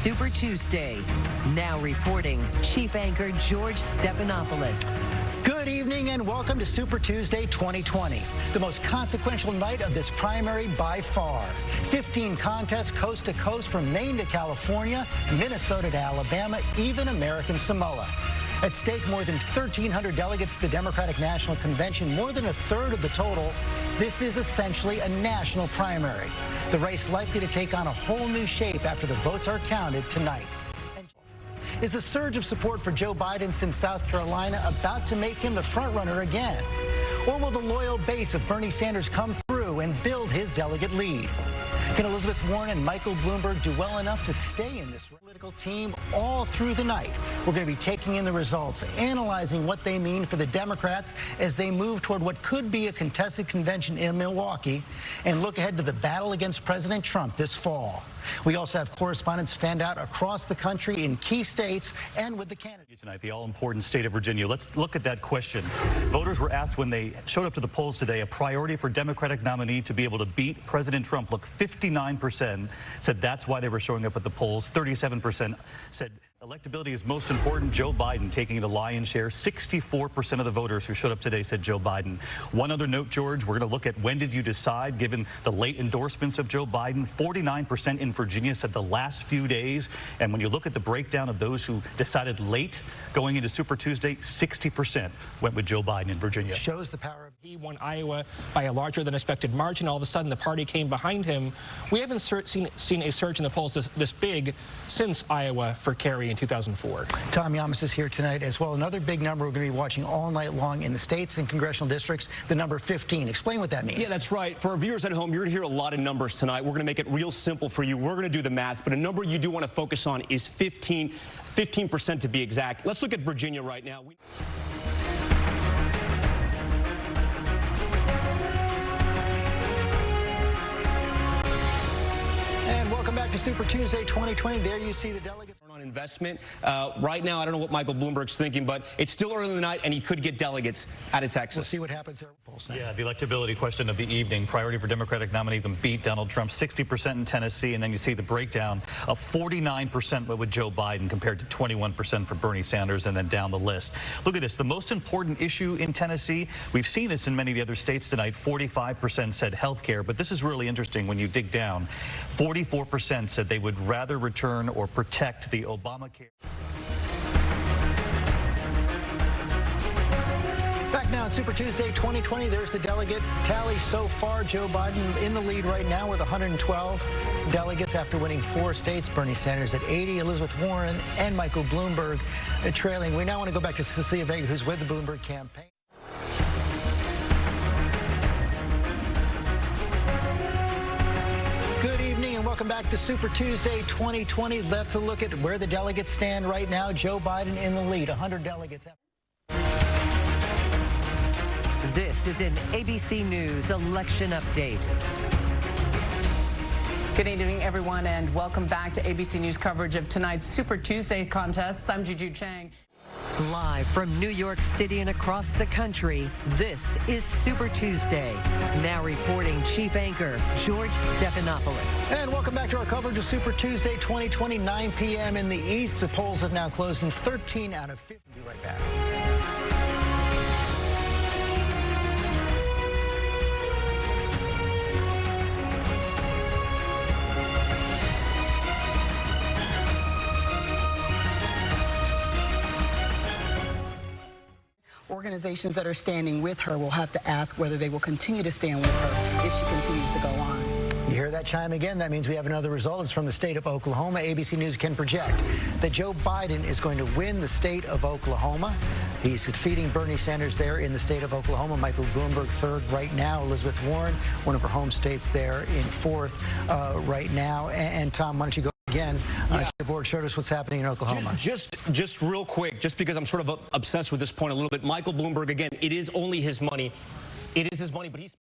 Super Tuesday. Now reporting, Chief Anchor George Stephanopoulos. Good evening and welcome to Super Tuesday 2020, the most consequential night of this primary by far. 15 contests coast to coast from Maine to California, Minnesota to Alabama, even American Samoa. At stake, more than 1,300 delegates to the Democratic National Convention, more than a third of the total. This is essentially a national primary. The race likely to take on a whole new shape after the votes are counted tonight. Is the surge of support for Joe Biden since South Carolina about to make him the frontrunner again? Or will the loyal base of Bernie Sanders come through and build his delegate lead? Can Elizabeth Warren and Michael Bloomberg do well enough to stay in this political team all through the night? We're going to be taking in the results, analyzing what they mean for the Democrats as they move toward what could be a contested convention in Milwaukee, and look ahead to the battle against President Trump this fall. We also have correspondents fanned out across the country in key states and with the candidates. Tonight, the all-important state of Virginia. Let's look at that question. Voters were asked when they showed up to the polls today, a priority for Democratic nominee to be able to beat President Trump. Look, 59% said that's why they were showing up at the polls. 37% said electability is most important. Joe Biden taking the lion's share. 64% of the voters who showed up today said Joe Biden. One other note, George, we're going to look at when did you decide, given the late endorsements of Joe Biden. 49% in Virginia said the last few days. And when you look at the breakdown of those who decided late going into Super Tuesday, 60% went with Joe Biden in Virginia. Shows the power of... He won Iowa by a larger than expected margin. All of a sudden, the party came behind him. We haven't seen a surge in the polls this big since Iowa for Kerry in 2004. Tom Yamas is here tonight as well. Another big number we're going to be watching all night long in the states and congressional districts, the number 15. Explain what that means. Yeah, that's right. For our viewers at home, you're going to hear a lot of numbers tonight. We're going to make it real simple for you. We're going to do the math, but a number you do want to focus on is 15% to be exact. Let's look at Virginia right now. And welcome back to Super Tuesday 2020. There you see the delegates. On investment. Right now, I don't know what Michael Bloomberg's thinking, but it's still early in the night, and he could get delegates out of Texas. We'll see what happens there. Yeah, the electability question of the evening. Priority for Democratic nominee to beat Donald Trump, 60% in Tennessee, and then you see the breakdown of 49% with Joe Biden compared to 21% for Bernie Sanders, and then down the list. Look at this. The most important issue in Tennessee, we've seen this in many of the other states tonight, 45% said health care, but this is really interesting when you dig down. 44% said they would rather return or protect the Obamacare. Back now on Super Tuesday 2020, there's the delegate tally so far. Joe Biden in the lead right now with 112 delegates after winning 4 states. Bernie Sanders at 80, Elizabeth Warren and Michael Bloomberg trailing. We now want to go back to Cecilia Vega, who's with the Bloomberg campaign. Good evening and welcome back to Super Tuesday 2020. Let's look at where the delegates stand right now. Joe Biden in the lead, 100 delegates. This is an ABC News election update. Good evening, everyone, and welcome back to ABC News coverage of tonight's Super Tuesday contests. I'm Juju Chang. Live from New York City and across the country, this is Super Tuesday. Now reporting, Chief Anchor George Stephanopoulos. And welcome back to our coverage of Super Tuesday 2020, 9 p.m. in the East. The polls have now closed in 13 out of 50. We'll be right back. Organizations that are standing with her will have to ask whether they will continue to stand with her if she continues to go on. You hear that chime again? That means we have another result. It's from the state of Oklahoma. ABC News can project that Joe Biden is going to win the state of Oklahoma. He's defeating Bernie Sanders there in the state of Oklahoma. Michael Bloomberg third right now. Elizabeth Warren, one of her home states, there in fourth right now. And Tom, why don't you go again to your board, showed us what's happening in Oklahoma. Just real quick, just because I'm sort of obsessed with this point a little bit, Michael Bloomberg, again, it is only his money. It is his money, but he's